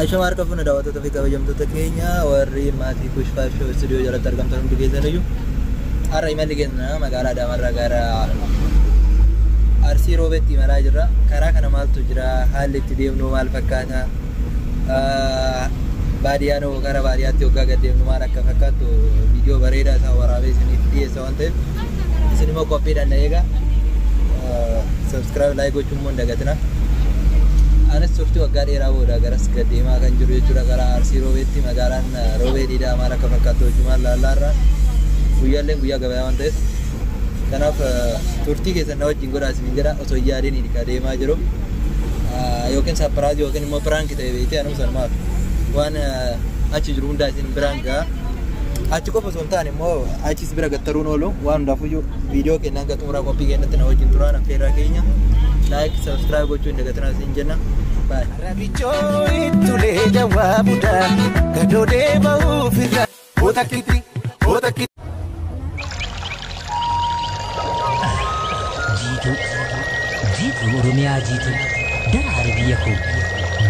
Aisha harka fuuna daawwattoota fi kabajamtoota keenya warri maatii Kushfaa Show Studio jalatti argamtan hundi keessaniyyuu har'a imalli keenya magaalaa Adaamarraa gara Arsii Roobeetti imalaa jirra. Karaa kana maaltu jira? Haalli itti deemnu maal fakkaata? Baadiyaan hoo gara baadiyyaatti hoggaa gad deemnu maal akka fakkaattu viidiyoo bareedaa isaa waraabee isiniif dhiyeessa waan ta'eef isin immoo qophiidhaan na eegaa. Subscribe like gochuun immoo hin dagatina. Anis turtii waggaa dheeraa booda garas gad deemaa kan jiru jechuudha gara Arsii Roobeetti. Magaalaan Roobeedhiidha maal akka fakkaattu hojiimaan laallaarra guyyaalleen guyyaa gabayaa waan ta'eef kanaaf turtii keessan na wajjin godhaa isiniin jedha osoo hin yaadiin hidhikaa deemaa jiru. Yookiin sapiraayizii yookiin immoo piraanki ta'e beektee anuu sanumaaf waan achi jiru hundaa isin biraan ga'a. Achi qofa osoo hin taane immoo achis bira gattaruun oolu waan hundaafuyyuu viidiyoo keenyaan gad xumuraa qophii keenyatti na wajjin turaan affeerraa keenya. Like, subscribe gochuu hin dagatinaa isin jenna. Bye. Rabichoo ittulee jawaabuudha gadoodee bahuufirra otakkiti. Jiitu Oromiyaa jiitu daraare biyya koo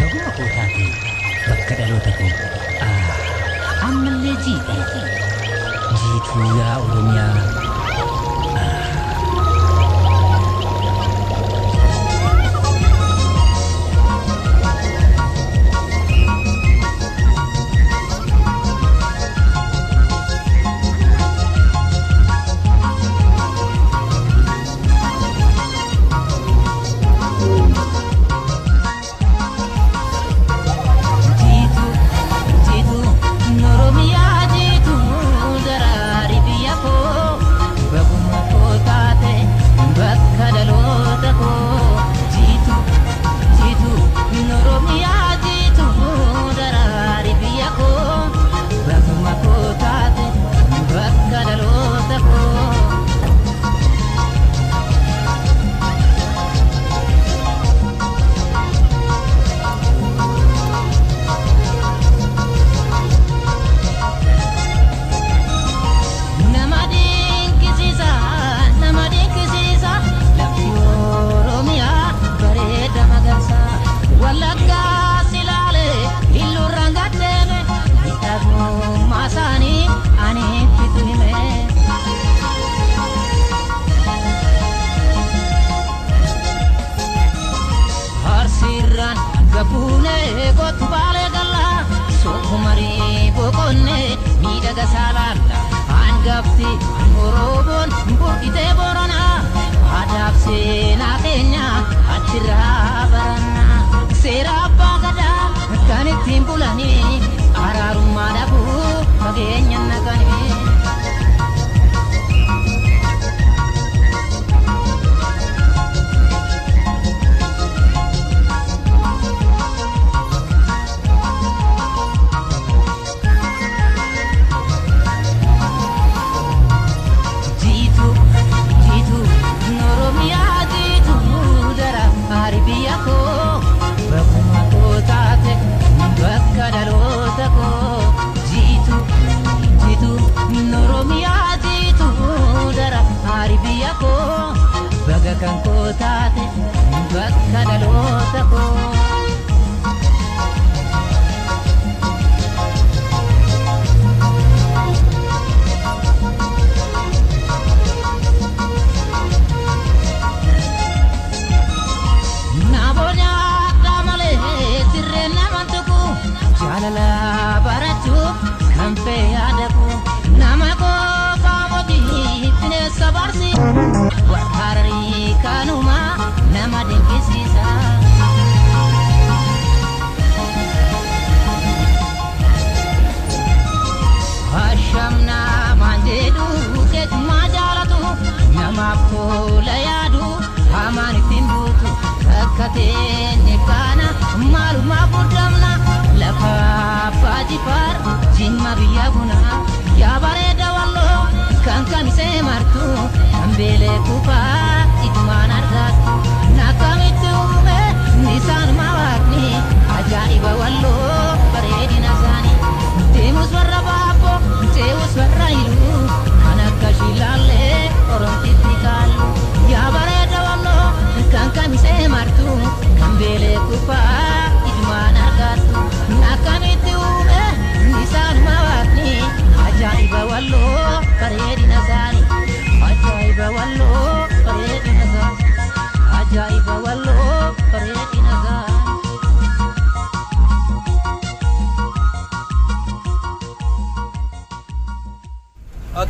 baguma koo taate bakka dhaloota koo ammallee jiitu yaa Oromiyaa.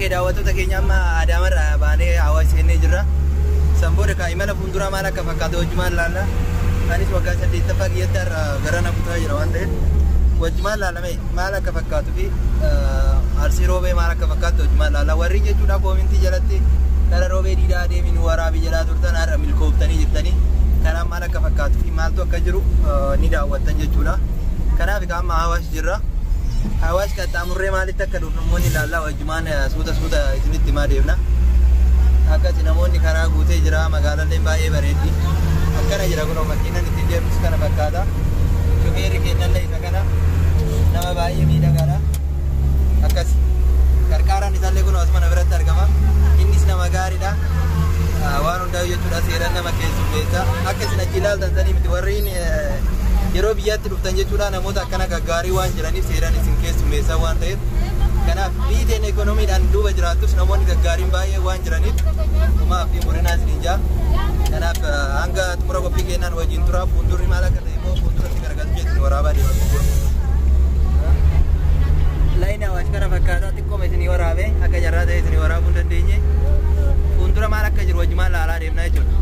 Oke, daawwattoota keenya amma Adaamarraa baanee Awaash seennee jirra. Sanboodha ka imala fuulduraa maal akka fakkaatu wajjumaan laalla. Anis waggaa 8ffaa kiyyatti gara na kutaa jira waan ta'eef wajjumaan laalame maal akka fakkaatuu fi Arsii Roobee maal akka fakkaatu wajjumaan laalla. Warri jechuudha koomintii jalatti gara Roobee Diidaa deemin waraabii jalaa turtan har'a milkooftanii jirtanii kanaan maal akka fakkaatuu fi maaltu akka jiru ni daawwattan jechuudha. Kanaaf amma Awaash jirra. Awaash qaxxaamurree maalitti akka dhufu namoonni ilaallaa wajjumaan suuta isinitti himaa deemna. Akkasi namoonni karaa guutee jira, magaalaan baay'ee bareeddi. Akkana jira kunoo makiinaan ittiin deemtus kana fakkaata. Shofeerri keenyallee isa kana nama baay'ee miidhagaadha. Akkasi qarqaaraan isaallee kunoo asuma na biratti argama. Innis nama gaariidha. Waan hundaa'u jechuudha seeraan nama keessummeessa. Akkasi achi ilaaltan sanii miti warreen yeroo biyyaatti dhuftan jechuudha namoota akkana gaggaarii waan jiraniif seeraan isin keessummeessaa waan ta'eef kanaaf biiteen ekonomiidhaan duuba jiraattus namoonni gaggaariin baay'ee waan jiraniif dhumaa fi murinaa isin jaa kanaaf hanga xumura qophii keenyaan wajjin turaa fuuldurri maal akka ta'e immoo fuulduratti garagalu jechuun waraabaa deemaa laayini Awaash kana fakkaataa xiqqooma isinii waraabee akka jarraa ta'e isinii waraabuu hin dandeenye fuuldura maal akka jiru wajjumaan laalaa deemnaa jechuudha.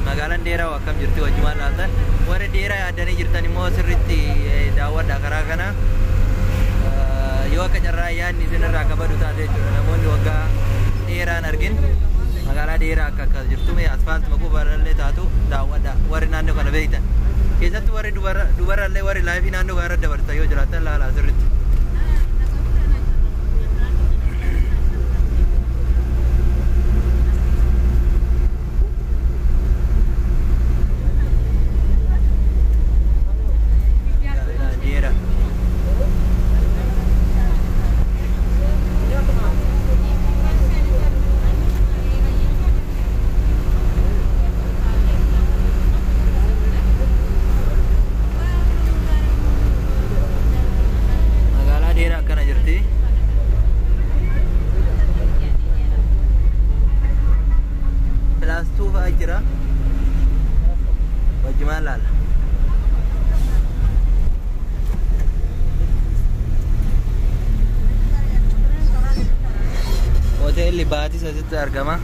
Magaalaan dheeraa akkam jirti wajjumaan laaltan warri dheeraa yaaddanii jirtan immoo sirriitti daawwadhaa karaa kana yoo akka carraa yaadni isinirraa kabadu taate jechuudha namoonni waggaa dheeraan argin magaalaa dheeraa akka jirtu asfaaltuma gubbaallee taatu daawwadhaa warri naannoo kana beektan keessattuu warri dubarallee warri laayifii naannoo kana irra dabartan yoo jiraatan laalaa sirriitti. Hoteelli Baatis asitti argama.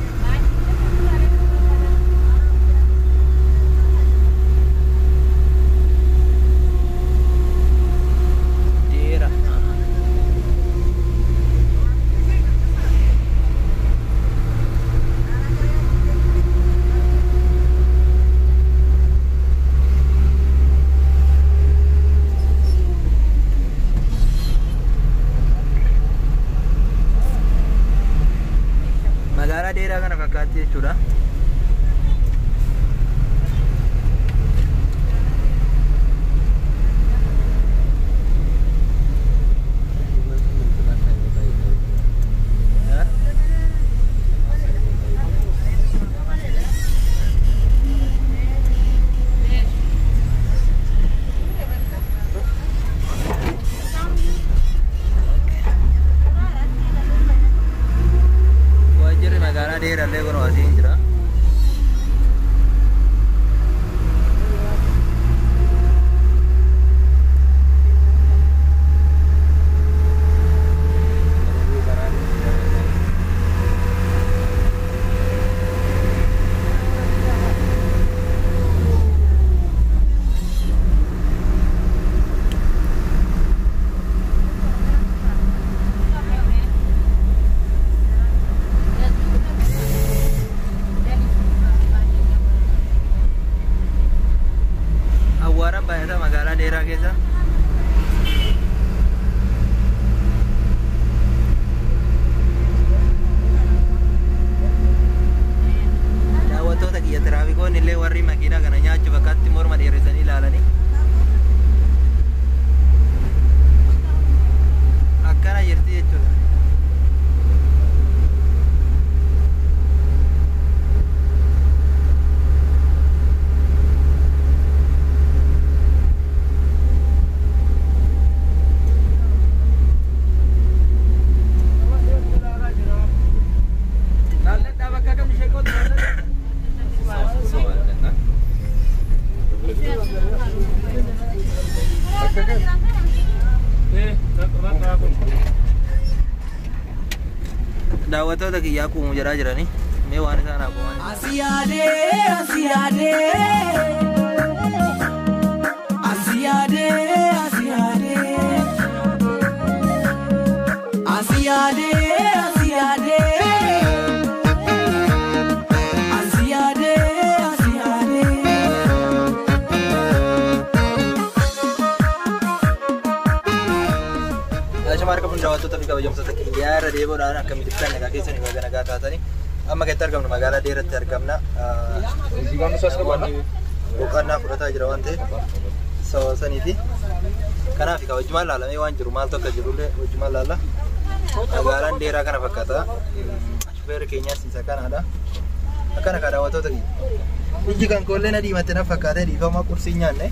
Magaalaa dheeraa kana fakkaatti jechuudha. Magaalaa dheerallee kun asiin jira. Magaalaa dheeraa keessa daawwattoota kiyya tiraafikoonni illee warri makiinaa kana nyaachuuf akkatti morma dheeressanii ilaalanii akkana jirti jechuudha. Daawwattoota kiyyaa akkuma jiraa jiranii mee waan isaan haquman Asiyaade Asiyaade Asiyaade Asiyaade Asiyaade Asiyaade Asiyaade Asiyaade Shamarka pun daawwattoota fi kabajamtoota kiyyaa irra deebi'uudhaan akkamitti ibsan nagaa keessanii baga nagaa taatanii amma keessatti argamnu magaalaa dheeratti argamna. Boqonnaa fudhataa jira waan ta'eef saniiti. Kanaaf wajjumaan laalamee waan jiru maaltu akka jirullee wajjumaan laalla. Magaalaan dheeraa kana fakkaata. Shufeerri keenyaas isa kanaadha. Akkana kaa daawwattoota kiyya. Iji kan koollee na diimatte na fakkaatee dhiifamaa qursii nyaanne.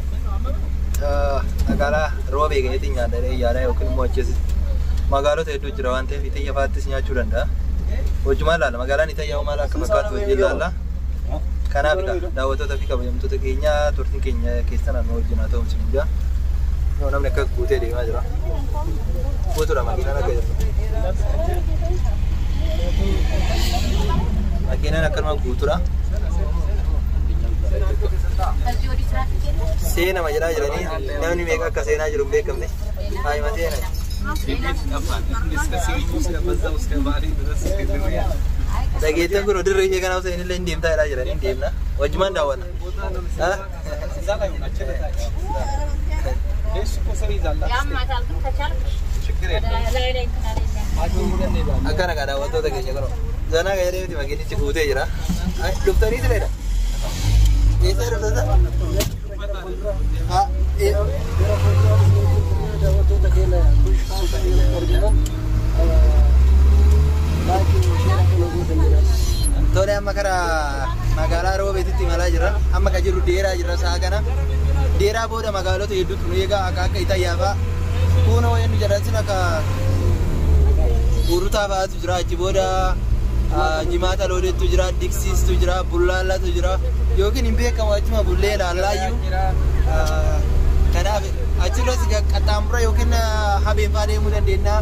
Magaalaa roobee gaheetiin nyaadhanii yaada yookiin immoo achiis magaalota hedduu jira waan ta'eef itiyya faattis nyaachuu danda'a. Wajjumaan laalla magaalaan itiyyaa maal akka fakkaatu wajjin laalla. Kanaaf daawwattoota fi kabajamtoota keenya turtiin keenya keessa naannoo wajjin haa ta'uun sin jaa. Namni akka guutee deemaa jira. Guutuudha makiinaan akka jirtu. Makiinaan akkanuma guutuudha. Seena majalaa jiranii namni meeqa akka seenaa jiru hin beekamne. Haayima seena. Dhageettiin kun dirree ishee kanaaf seenillee hin deemtaa jedhaa jiranii hin deemna. Wajjumaan daawwanna. Akkana kaa daawwattoota keenya kun zanaa gahee miti makiinichi guutee jira. Dhuftanii sileedha. Eessa dhuftata? Tole amma karaa magaalaa Roobeetitti imalaa jirra. Amma kan jirru Deeraa jirra sa'a kana. Deeraa booda magaalota hedduutu nu eegaa akka Itayyaa fa'aa. Kuuna wayannu jedhansin akka Urutaa fa'aatu jira. Achi booda Jimaata Loodeettu jira, Diksiistu jira, Bullaallatu jira. Yookiin hin beekamu achuma bullee laallaayyuu. Kanaaf achirratti qaxxaamura yookiin habeen fa'aa deemuu dandeenya.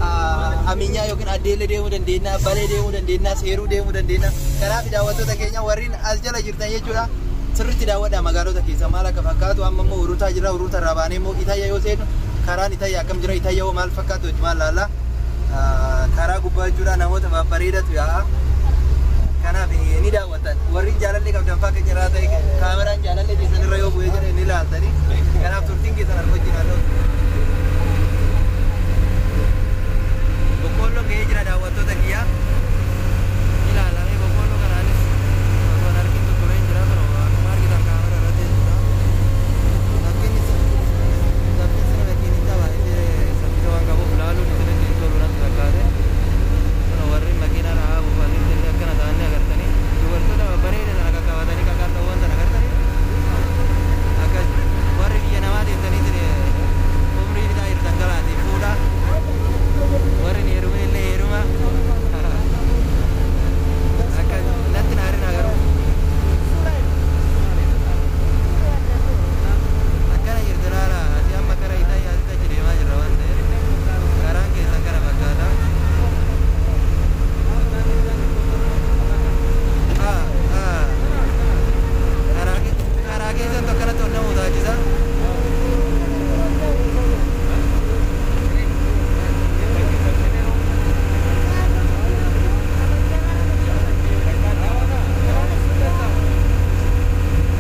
aminyaa yookiin addeellee deemuu dandeenya, balee deemuu dandeenya, seeruu deemuu dandeenya. Kanaaf daawwattoota keenya warreen as jala jirtan jechuudha. Sirriitti daawwadhaa magaalota keessa maal akka fakkaatu. Amma immoo Uruutaa jira, Uruutaa irraa baanee immoo Itayya yoo seenu karaan Itayya akkam jira, Itayya hoo maal fakkaatu jechuudha maal laalla. Karaa gubbaa jechuudha namoota babbareedatu yaa'a. Kanaaf ni daawwatan. Warri jaalallee qabdan fakka jiraa ta'e kaameraan jaalallee keessan irra yoo bu'ee jira ni ilaaltanii. Kanaaf turtiin keessan harka wajjin haa ta'u. Boqqolloo gahee jira daawwattoota kiyyaa. Ilaalamee boqqolloo kanaanis osoo argitu tureen jira kun akkuma argitan kaamera irratti jechuudha. Lakkiinsi makiinicha baay'ee saffisa waan qabuuf ilaaluun isinitti tolu natti fakkaate. Kun warri makiinaa rahaa buufatanii illee akkana ta'anii agartanii dubartoota babbareedaa akka qabatanii kakaallee wanta agartanii akka warri biyya namaa deemtanii umrii bitaa jirtan galaati fuudha. Warri ni heerumee illee heeruma akka natti naarin agaruu akkana jirtu laala ati amma kara Itayya asitti achi deemaa jirra waan ta'eef karaan keessan kana fakkaata. Karaa keessan tokkanatti ol namuu taachisa.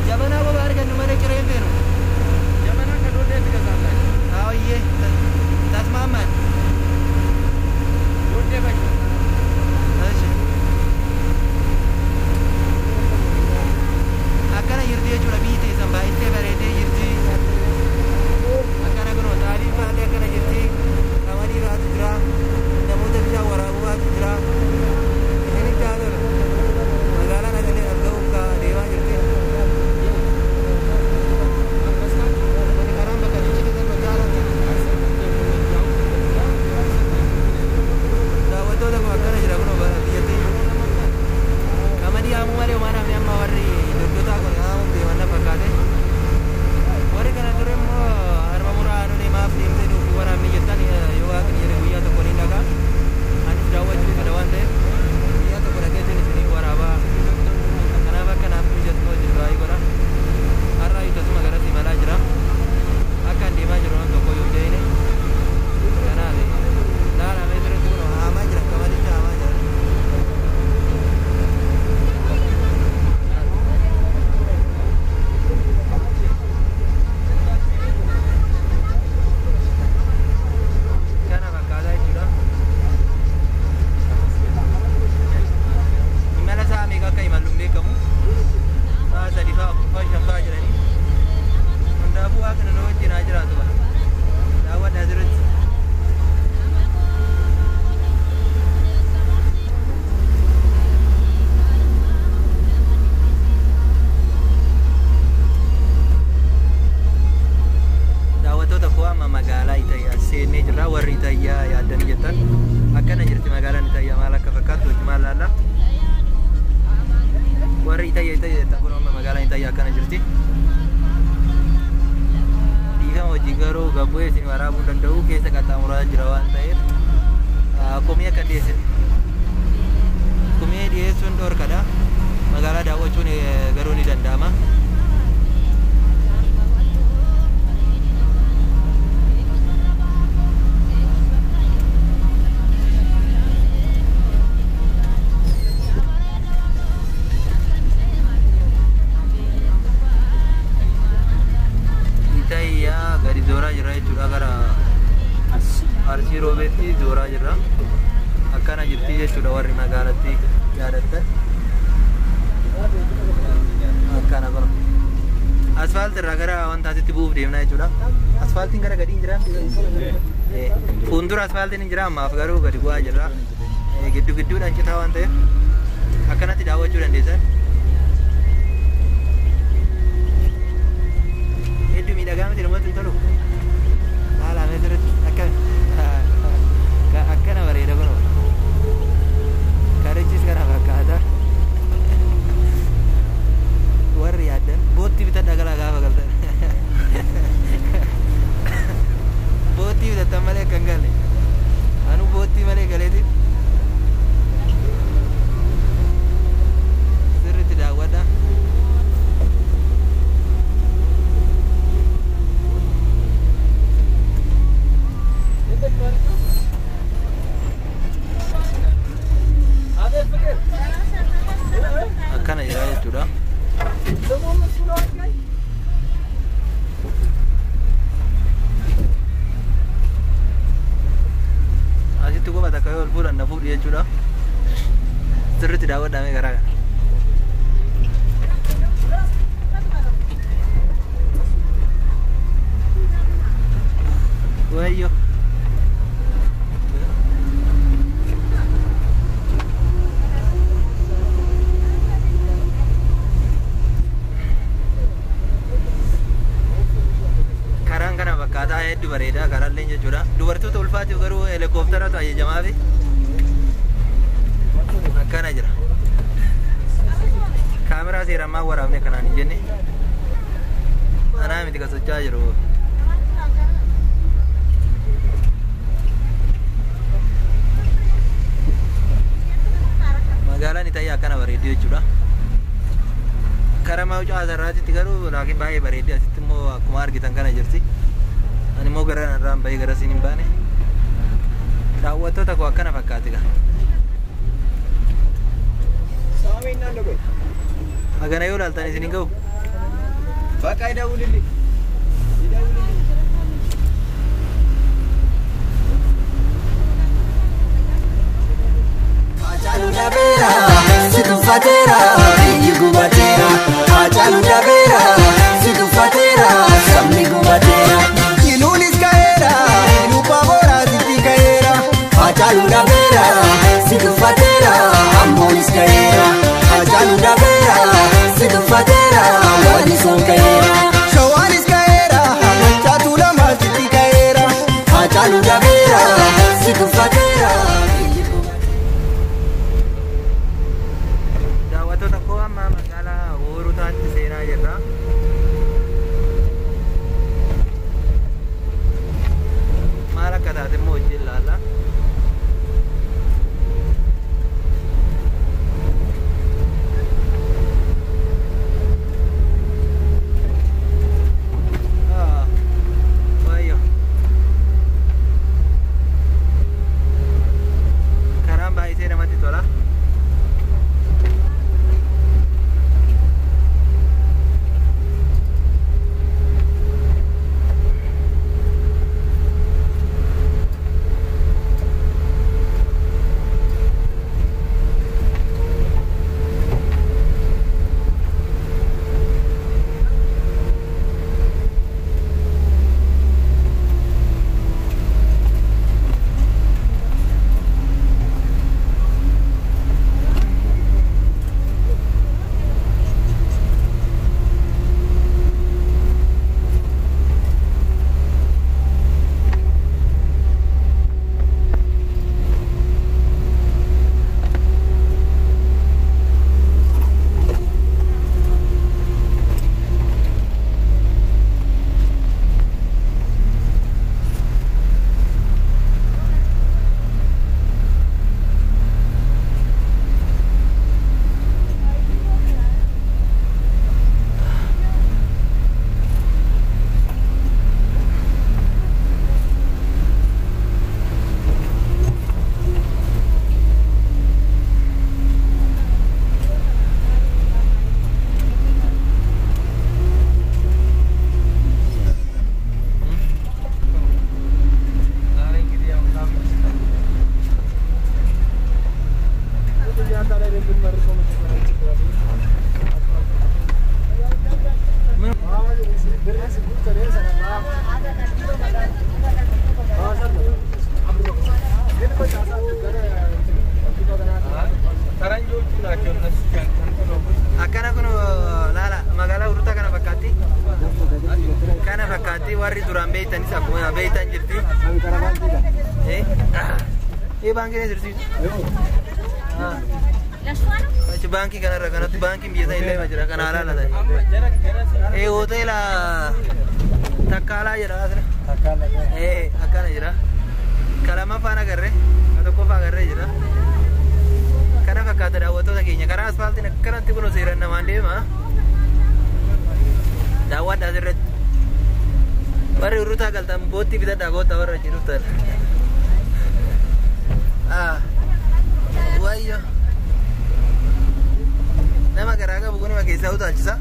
Jabanaa boba argannu malee cireen feenu. Jabanaa kan dhodhee fi gazaafatan. Haayyee tasmaamaan. Dhodhee fayyadu. Akkana jirti jechuudha biyyi teessan baay'ee bareedee jirti. Akkana kunoo xaaliin faallee akkana jirti. Qamadii baatu jira. Namoota bishaan waraabuu baatu jira. Isinitti haa tolu. Magaalaan asillee dhaga'uuf deemaa jirti. Karaan bakka jechi keessan hojjaalatti. Daawwattoota kun akkana jira kunoo biyyattii. Qamadii haamuu malee waan hafne amma warri daldalaa kun haamuun deeman na fakkaate. Warri kana dura immoo harma muraa haaduu deemaaf deemtee dhufu waraabni jettan yoo waaqni jedhe guyyaa tokko ni dhagaa. Anis daawwachuu fedha waan ta'eef guyyaa tokko dhageetiin isinii waraabaa. Kanaaf akka naaf mijatu hojii baay'ee godha. Har'aa tasuma garas imalaa jira. Akka hin deemaa jiru waan tokko yoo ta'ine. Kanaaf laalamee turetti kun haamaa jira qamadicha haamaa jira. Magaalaa Itayyaa seenee jirra. Warri Itayyaa yaaddanii jettan akkana jirti magaalaan Itayyaa maal akka fakkaattu hojii maal laalla. Warri Itayyaa jettan kun amma magaalaan Itayyaa akkana jirti. Dhiifama hojii garuu gabboo isin waraabuu danda'u keessa qaxxaamuraa jira waan ta'eef komii akka dhiyeessin. Komii dhiyeessuun dhorkadha. Magaalaa daawwachuun garuu ni danda'ama. Gadi zooraa jirra jechuudha gara Arsii Roobeetti zooraa jirra. Akkana jirti jechuudha warri magaalatti yaadattan. Akkana kun asfaaltii irraa gara wantaasitti bu'uuf deemna jechuudha. Asfaaltiin gara gadii hin jira. Fuuldura asfaaltiin hin jira ammaaf garuu gadi bu'aa jirra. Giddu gidduudhaan citaa waan ta'eef akkanatti daawwachuu dandeessan. Hedduu miidhagaa miti namatti hin tolu. Haala meesirratti akkana bareeda kunoo. Karichis kana fakkaata. Warri yaaddan boottii bitadha galaa gaafa galtan. Boottii bitattan malee akka hin galle. Anu jechuudha. Sirriitti daawwadhamee garaa kana. Wayyo. Karaan kana fakkaataa hedduu bareedaa karaallee jechuudha. Dubartoota ulfaatiif garuu helikoophteratu ajajamaaf akkana jira. Kaameraa seerammaa waraabne kanaan hin jenne. Anaa miti kan socho'aa jiru. Magaalaan Itaayyaa akkana bareedduu jechuudha. Karaa Mawucaa asirraatitti garuu laakiin baay'ee bareeddee asitti immoo akkuma argitan kana jirti. Ani immoo gara irraan bahee gara siin hin baane. Daawwattoota koo akkana fakkaati gaa. Magana yoo ilaaltan isin hin ga'u. Bakka ida'uulilli. Hachalu dabera, situ fatera, biyyi gubatera. Hachalu dabera, situ fatera, sabni gubatera. Iluunis ka'eera, iluu paaboora sitti ka'eera. Hachalu dabera, situ fatera, ammoonis ka'eera. Hachalu dabera, situ fatera, walisoon ka'eera. Shawaanis ka'eera, chaatu lama sitti ka'eera. Hachalu dabera, situ fatera. Daawwattoota koo amma magaalaa Hoorotaatti seenaa jirra. Maal akka taate immoo wajjin ilaalla. Wayyo. Karaan baay'isee namatti tola. Akkana kun laala magaalaa Hoorotaa kana fakkaatti. Kana fakkaatti warri duraan beeytanis akkuma beeytan jirti. Baankiin sirsiisu. Achi baankii kanarra kanatti baankiin biyya isaa illee jira kana alaa laatan. Hoteela Takkaalaa jedha asirra. Akkana jira. Kalamaffaan agarree, tokkoffaa agarree jira. Kana fakkaata daawwattoota keenya karaa asfaaltiin akkanatti kun seeran namaan deema. Daawwadha asirratti. Warri Hoorotaa galtan boottii bitadhaa koottaa warra achi dhuftan. Wayyo. Nama garaa qabu kunima keessaa utaalchisa.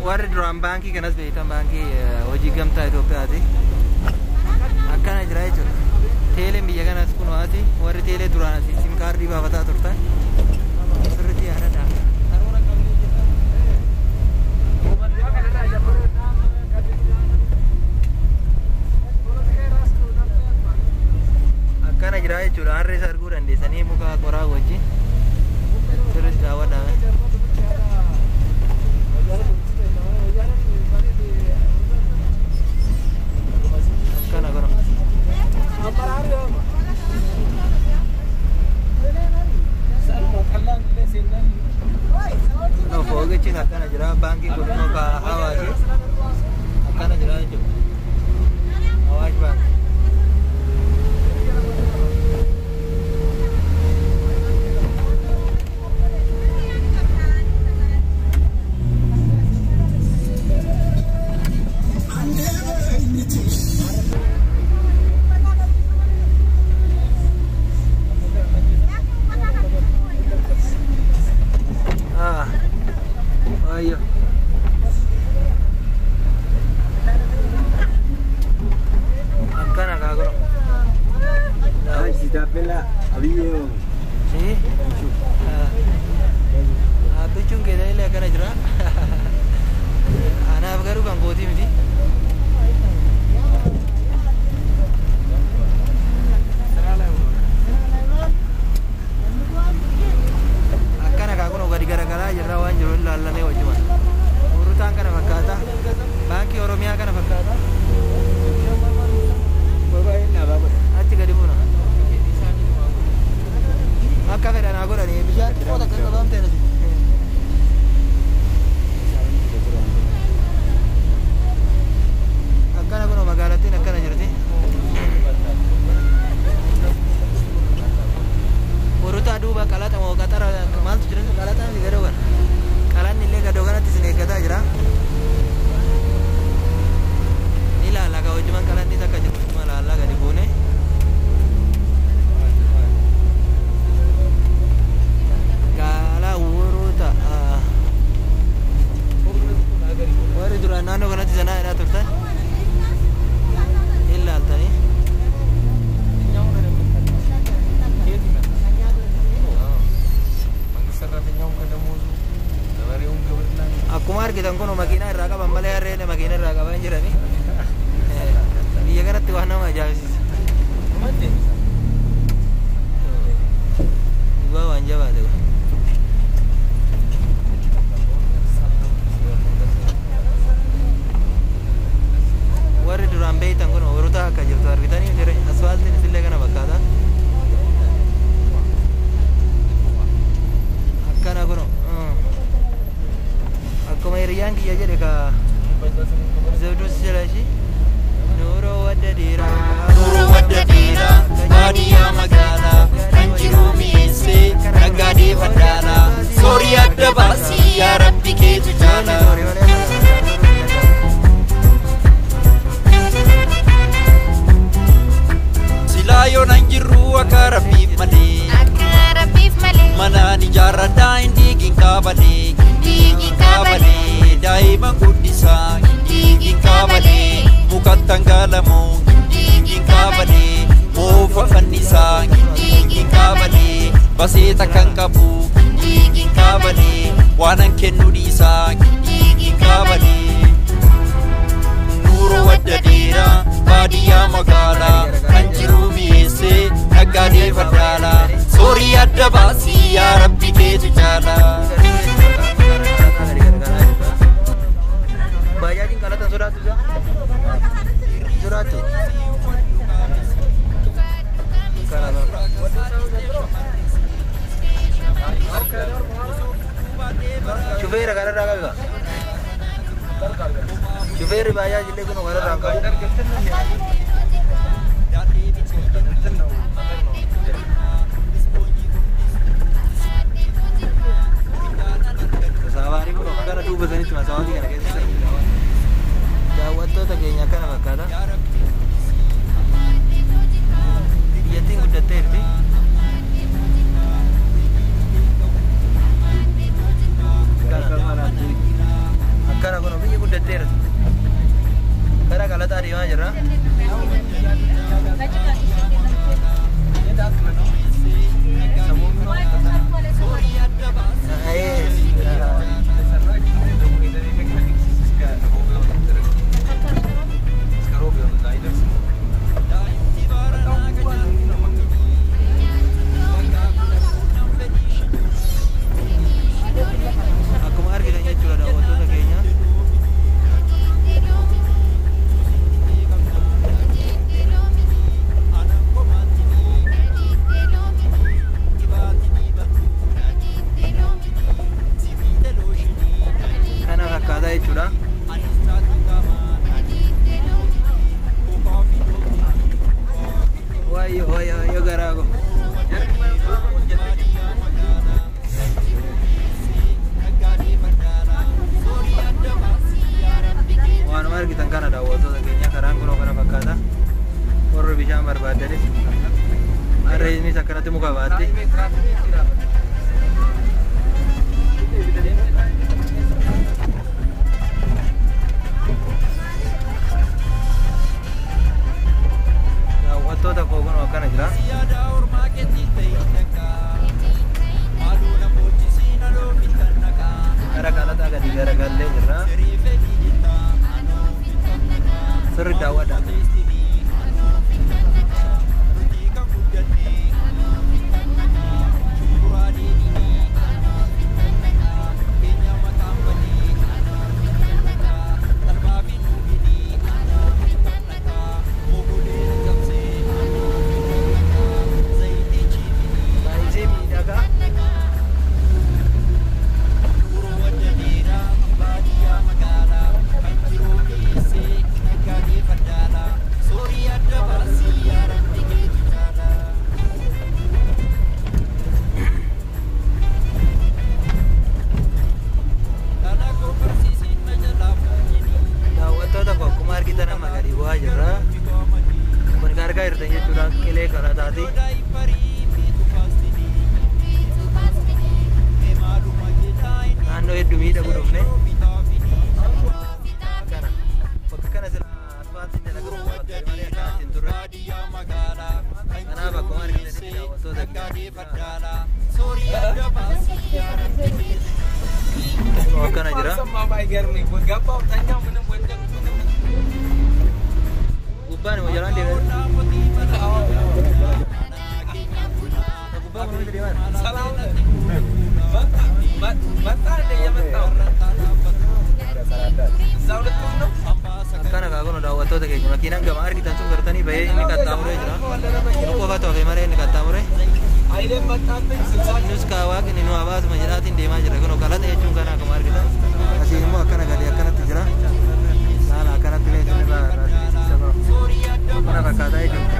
Warri duraan baankii kanas beektan baankii hojii gamtaa Itoophiyaati. Akkana jira jechuudha. Teeleen biyya kanas kunuwaati. Warri teelee duraan asii sim kaardii baafataa turtan. Sirriitti yaadadha. Akkana jira jechuudha. Harree isa arguu dandeessanii muka qoraa wajjin. Sirriitti daawwadhaa. Fogecin akkana jira baankii kun immoo ka Awaashi akkana jira jechuudha. Awaash baank. Ayo. Akkana kaagoro. Si tapela abiyo. Abbichuun keessa illee akkana jira. Anaaf garuu kan kootii miti. Akkana kaagoro gadi garagaraa jirra waan jiru ilaallanee wajjuma. Urutaan kana fakkaata. Baankii Oromiyaa kana fakkaata. Achi gadi buuna. Akka fedhan haa godhanii bishaan xiqqoo takka qabamtee nuti. Akkana kunoo magaalattiin akkana jirti. Urutaa duuba qalaxa moo qaxara maaltu jira qalaxaan fi gadoo kana. Qalanni illee gadoo kanatti isin eeggataa jira. Ni ilaalla ka hojiiman qalannis akka jiru ilaalla gadi buune. Gaala uruta. Warri duraan naannoo kanatti sanaa jedhaa turtan. Ilaaltanii. Akkuma argitan kun makiinaa irraa qaban malee harreen makiinaa irraa qaban jirani. Biyya kanatti waan nama ajaa'ibsiisa. Dhugaa waan jabaate kun. Warri duraan beektan kun urutaa akka jirtu argitanii jira. Asfaaltiin isillee kana fakkaata. Akkana kun akkuma hiriyyaan kiyya jedhe ka Zawduu Silaashii Nuuroo wadda dheeraa baadiyyaa magaalaa kan jiru mi'eessee naggaadee faddaanaa soorii adda baasii yaa rabbi keetu jaalaa. Silaa yoonaan jirru akka rabbiif malee manaan ijaarradhaa hin diigin qaabalee. Daa'ima guddisaa hindiigin qaabalee mukattan gaalamoo hindiigin qaabalee moofa fannisaa hindiigin qaabalee baseeta kan qabu hindiigin qaabalee waanan kennu dhiisaa hindiigin qaabalee. Nuuroo wadda dheeraa baadiyyaa magaalaa kan jiru mi'eessee naggaadee faddaanaa soorii adda baasii yaa rabbi keetu jaalaa. Bajaajin kalatan sodaatu jaa? Sodaatu? Shufeera kanarraa qabiba? Shufeerri bajaajillee kun kanarraa hin qabu? Sawarii kun akkana duuba sanitti masaawwatii kana keessa daawwattoota keenya akkana fakkaata. Biyyattiin guddatteerti. Kana guddatteera. Karaa qalaxaa deemaa jirra. Akkuma argitan jechuudha daawwattoota keenya. Kana fakkaataa jechuudha. Wayyo garaago. Waanuma argitan kana daawwattoota keenya karaan kunoo kana fakkaata. Warri bishaan barbaadanis harreenis akkanatti muka baatti. Daawwattoota koo kunoo akkana jira. Gara qalaxaa gadi garagallee jirra. Sirri daawwadha. Akkana jira. Gubbaan mau jalan dia. Gubbaan mau di mana? Salah. Batal dia mentau. Akkana kagono daawwattoota keenya makiinaan gama argitan sun gartanii bahee inni qaxxaamuree jira. Inni qofa ta'uu fi malee inni qaxxaamuree. Nus kaawwaaqni nu hawaasuma jedhaatiin deemaa jira. Kun qalaxa jechuun kana akkuma argitan. Asiin immoo akkana galee akkanatti jira. Saala akkanatti illee isin irraa kana fakkaataa jechuudha.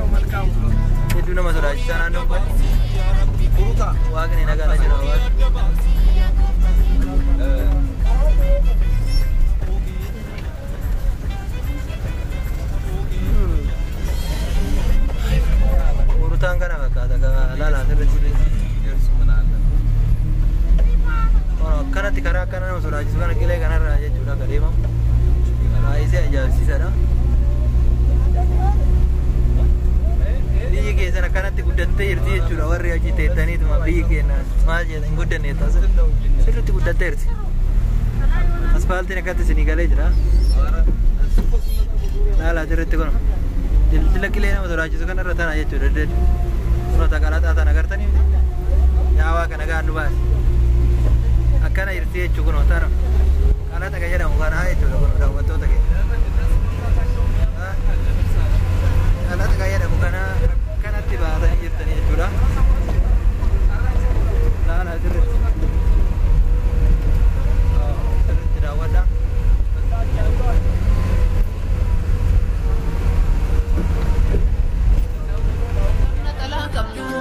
Hedduu nama sodaachisaa naannoo kun. Waaqni nagaadha jira hawaasa. Urutan kana fakkaata laalaa irratti kanatti karaa akkana nama sodaachisu kana qilee kanarraa jechuudha akka deemamu baay'isee ajaa'ibsiisadha. Biyyi keessan akkanatti guddattee jirti jechuudha. Warri achi teettaniituma biyyi keenya maal jedhan hin guddanne taasisa sirriitti guddattee jirti. Asfaaltiin akkatti isinii galee jira. Laalaa sirriitti kun dildila qilee nama sodaachisu kanarra tana jechuudha. Suurota qalaxaa tana agartanii yaawaa kana gaannu baase. Akkana jirti jechuun kun otara qalaxa kan jedhamu kana jechuudha kun daawwattoota keenya. Qalaxa kan jedhamu kana kanatti baatanii jirtanii jechuudha. Laalaa sirriitti daawwadha.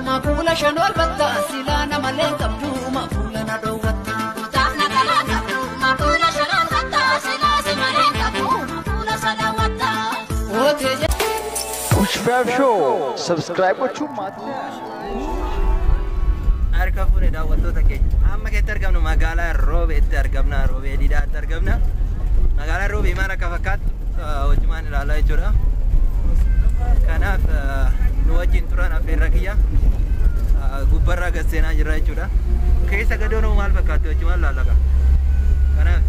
Mapula shanol batta silana malen kabdu mapula na dowata tafna kala kabdu mapula shanol batta silana malen kabdu mapula salawata ote Pushpap Show subscribe gochuu maatii harka fuune daawwattoota keenya amma keessatti argamnu magaalaa Roobeetti argamna. Roobee Diidaatti argamna. magaalaan Roobii maal akka fakkaattu wajjumaan ilaalaa jechuudha. Kanaaf nu wajjin turan affeerra kiyya gubbarraa gad seenaa jirra jechuudha. Keessa gadoon maal fakkaatti wajjumaan ilaallaka. Kanaaf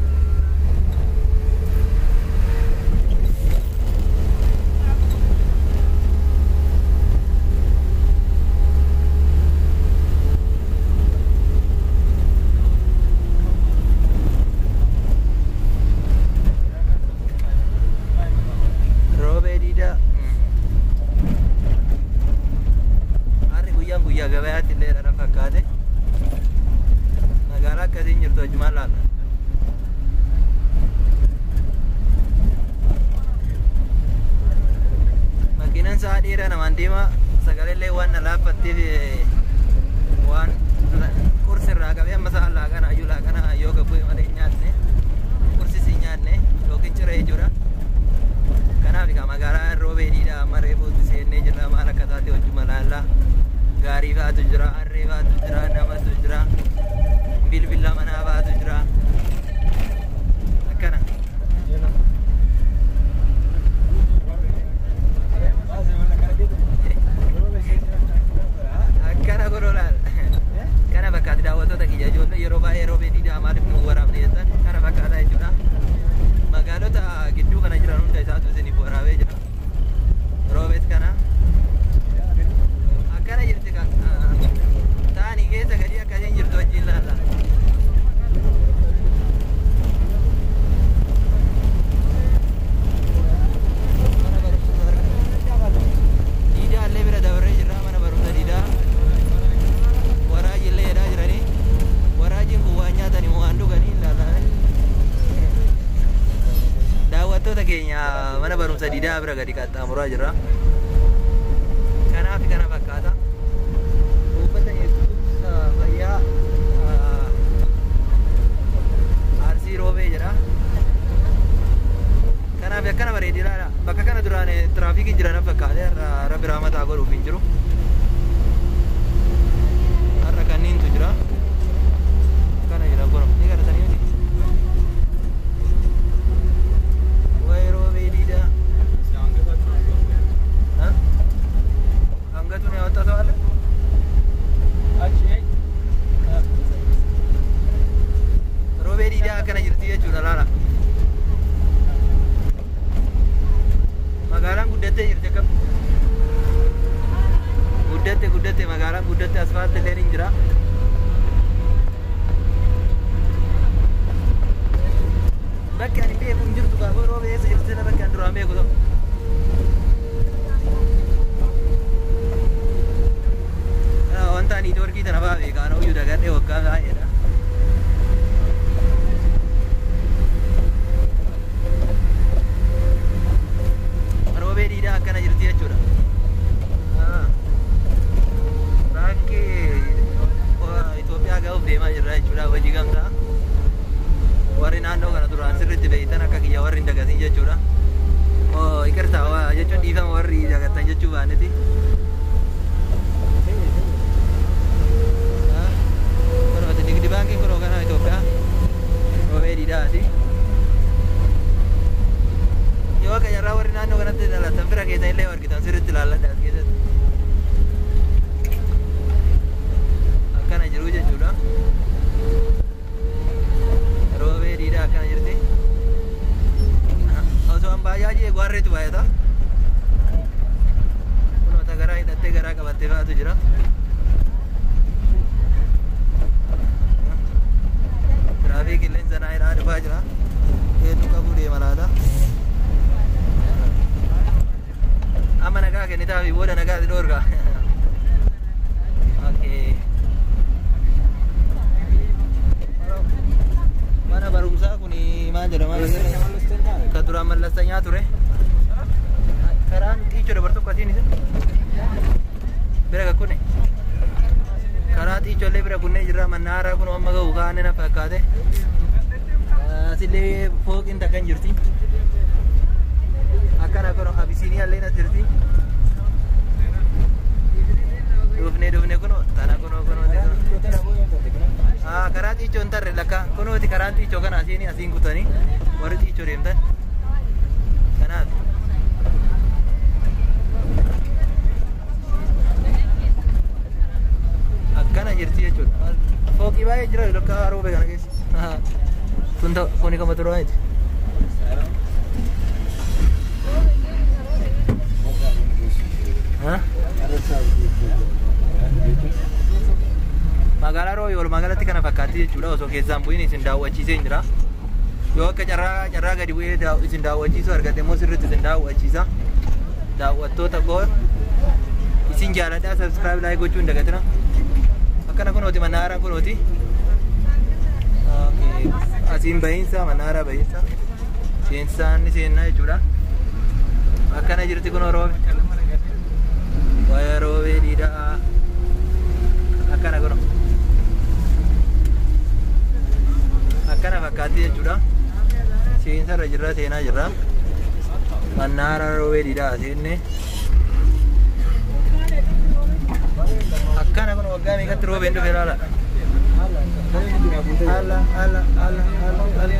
guyyaa gabayaatti illee dhala fakkaate magaalaa akkasiin jirtu wajjumaan laalla. Makiinaan sa'a dheeraa namaan deema sagalee waan na laaffatteef waan qursi irraa qabee amma sa'a laaqana ayyuu laaqana yoo gabbu'e malee nyaanne qursi si nyaanne yookiin ciree jechuudha. Kanaaf magaalaa Roobee Diidaa amma reefuutti seennee jirra maal akka taate wajjuma laallaa. Gaarii faatu jira, harree faatu jira, namatu jira, bilbila manaa faatu jira. Akkana. Akkana godhoo laal. Kana fakkaatti daawwattoota kiyya ijoollee yeroo baay'ee Roobee Diidaa maaliif nu waraabne jettan kana fakkaataa jechuudha. Magaalota gidduu kana jiran hunda isaatu isiniif waraabee jira. Roobees kana. Akkana jirti kan taa'anii keessa gadi akkasiin jirtu wajjin laalla. Mana barumsa Diidaa illee bira dabarree jirra. Mana barumsa Diidaa waraajii illee jedhaa jiranii. Waraajiin kun waan nyaatanii moo waan dhuganii laalla. Daawwattoota keenya mana barumsa Diidaa bira gadi qaxxaamuraa jirra. Kanaaf kana fakkaata. Uffata eegumsa fayyaa Arsii Roobee jedha. Kanaaf akkana bareedinaadha. Bakka kana duraan tiraafikiin jiran fakkaate har'a biraa mataa godhuuf hin jiru. Har'a kanniintu jira. Kana jira kun ni garatanii miti. Wayi Roobee Diidaa. Angatu ni awwatta soal. Roobee Diidaa akkana jirti jechuudha laala. Magaalaan guddattee jirti akkam. Guddatte magaalaan guddatte asfaaltii illee ni jira. Bakki ani beeku hin jirtu gaafa Roobee eessa jirti sana bakki ani duraan beeku ta'u. Wanta ani dorkii tana fa'aa beekaan ooyuu dagadhee waggaa baay'eedha. Roobee Diidaa akkana jirti jechuudha. Baankii Itoophiyaa ga'uuf deemaa jirra jechuudha hojii gamtaa. Warri naannoo kana duraan sirriitti beektan akka kiyya warri hin dagatin jechuudha. Iqirtaa jechuun dhiifama warri dagattan jechuu baaneti. Nigdi banking kun kana Itoophiyaa Roobee Diidaati. Yoo akka jarraa warri naannoo kanatti dhalatan bira keessan illee argitan sirriitti ilaalladha as keessatti. Akkana jiru jechuudha. Roobee Diidaa akkana jirti. Osoo an baay'ee eegu harreetu baay'ata. Kunoota garaa hidhattee garaa qabattee fa'aatu jira. Traffic qilleensa naa hidhaa dhufaa jira. Hedduu qabuu deema laata. Amma nagaa kennitaa fi booda nagaatti dhoorga. Mana barumsaa kun maal jedhama? Kan duraan mallattanyaa ture. Karaan xiiccoo dabartu akkasiin isa. Bira gakkune. Karaa xiiccoolee bira kunnee jirra. Mannaaraa kun amma ga'u kaane na fakkaate. Asillee fooqiin takkan jirti. Akkana kun Abisiiniyaa illee na jirti. Dufne kuno tana kuno karaa xiiccoo hin tarre lakka kunooti karaan xiiccoo kana asiin kutanii warri xiiccoo deemtan kanaaf akkana jirti jechuudha fooqii baay'ee jira lakka roobee kana keessa kuni kama turaaniti magaalaa Roobee wal magaalatti kana fakkaatti jechuudha osoo keessaan bu'iin isin daawwachiisee hin jira yoo akka carraa gadi bu'ee isin daawwachiisu argate immoo sirriitti isin daawwachiisa daawwattoota koo isin jaaladhaa subscribe like gochuu hin dagatina akkana kunooti mannaaraan kunooti asiin bahiinsa mannaaraa bahiinsa seensaan ni seennaa jechuudha akkana jirti kunoo Roobee waa'ee Roobee dhiidhaa akkana kunoo akkana fakkaatti jechuudha seensa irra jirra seenaa jirra mannaara Roobee dhiidhaa seenne akkana kun waggaa meeqatti Roobeen dhufe ilaala ala